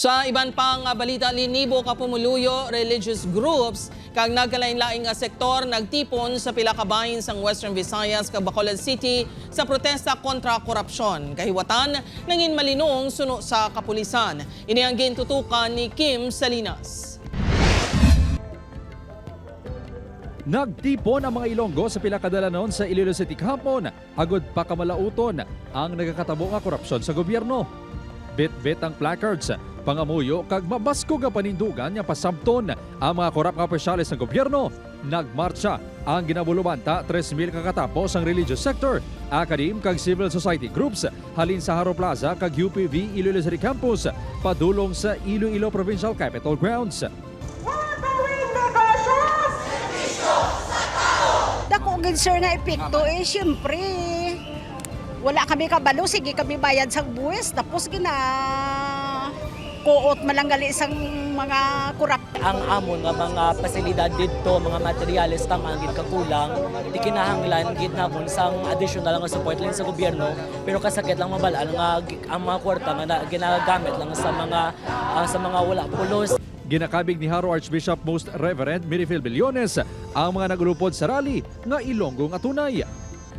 Sa iban pang balita, linibo ka pumuluyo religious groups kag nagkalain-laing nga sektor nagtipon sa pila ka bahin sang Western Visayas kag Bacolod City sa protesta kontra korupsyon. Kahiwatan nangin malinong suno sa kapulisan. Ini ang gintutukan ni Kim Salinas. Nagtipon ang mga Ilonggo sa pila ka dalanon sa Iloilo City kahapon agod pa kamalauton ang nagakatabo nga korupsyon sa gobyerno. Bit-bit ang placards, pangamuyo kag mabasko nga panindugan nga pasabton ang mga korap nga opisyales ng gobyerno. Nagmarcha ang ginabulubanta 3,000 kakatapos ang religious sector, academe kag civil society groups halin sa Haro Plaza kag UPV Iloilo City Campus padulong sa Iloilo Provincial Capitol Grounds. Dako gid sir na epekto siyempre wala kami kabalo, sige kami bayad sa buwis tapos gina kuot malanggali sang mga kurap. Ang amon nga mga pasilidad dito, mga materyales tama gid kakulang, di kinahanglan gid namon sang additional nga support lang sa gobyerno, pero kasakit lang mabalaan nga ang mga kwarta nga ginagamit lang sa mga wala pulos. Ginakabig ni Haro Archbishop Most Reverend Mirifil Billones ang mga naglupod sa rally nga Ilonggo nga tunay.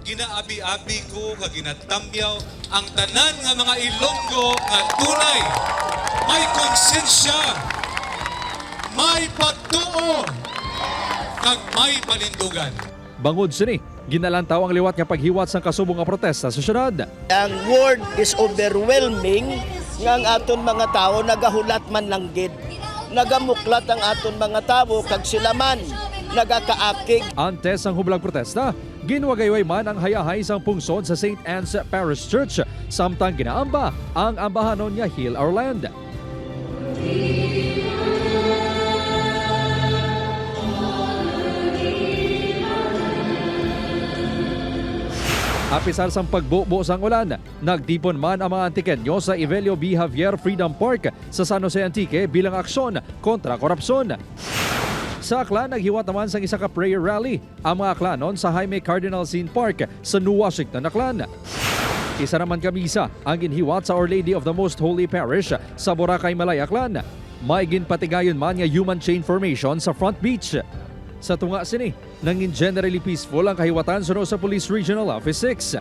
Ginaabi-abi ko kag ginatamyaw ang tanan nga mga Ilonggo nga tunay, may konsensya, may pagtuo, kag may panindugan. Bangod sini, ginalantaw ang liwat nga paghiwat sang kasubong nga protesta sa syudad. Ang word is overwhelming nga ang aton mga tao nagahulat man lang gid. Nagamuklat ang aton mga tao kag sila man nagakaakig. Antes ang hublag protesta, ginwagayway man ang hayahay sang pungsod sa St. Anne's Parish Church samtang ginaamba ang ambahanon nga Heal Our Land. Apisar sang pagbubo sang ulan, nagtipon man ang mga Antiqueño sa Evelio B. Javier Freedom Park sa San Jose Antique bilang aksyon kontra korupsyon. Sa Aklan, naghiwat naman sang isa ka prayer rally ang mga Aklanon sa Jaime Cardinal Scene Park sa New Washington, Aklan. Isa naman kamisa ang ginhiwat sa Our Lady of the Most Holy Parish sa Boracay, Malay, Aklan. May ginpatigayon man nga human chain formation sa Front Beach. Sa tunga sini, nangin generally peaceful ang kahiwatan suno sa Police Regional Office 6.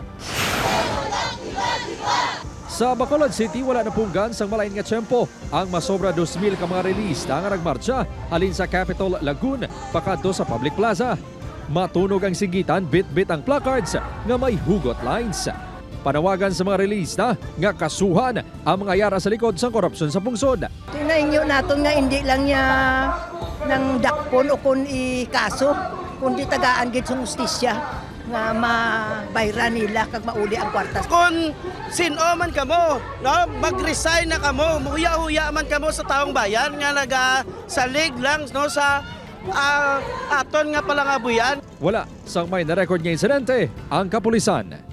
Sa Bacolod City, wala na punggan sang malain nga tiyempo ang masobra 2,000 ka mga relista nga nagmarcha halin sa Capitol Lagoon pakadto sa Public Plaza. Matunog ang sigitan, bit-bit ang placards nga may hugot lines. Panawagan sa mga relista nga kasuhan ang mga yara sa likod sa korupsyon sa pungsod. Tinainyo naton nga hindi lang niya ng dakpon o kun ikaso kundi tagaan gid sa justisya nga mabayra nila kag mauli ang kwartas. Kung sino man kamo, no, mag-resign na kamo, muhuya-huya man kamo sa taong bayan nga nagasalig lang no sa aton nga palangabuyan. Wala sang may na-record nga insidente ang kapulisan.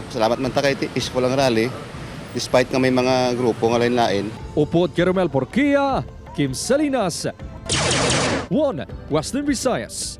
Salamat man ta kay peaceful ang rally despite nga may mga grupo nga lain-lain. Upod Keromel Porquia, Kim Salinas, One Western Visayas.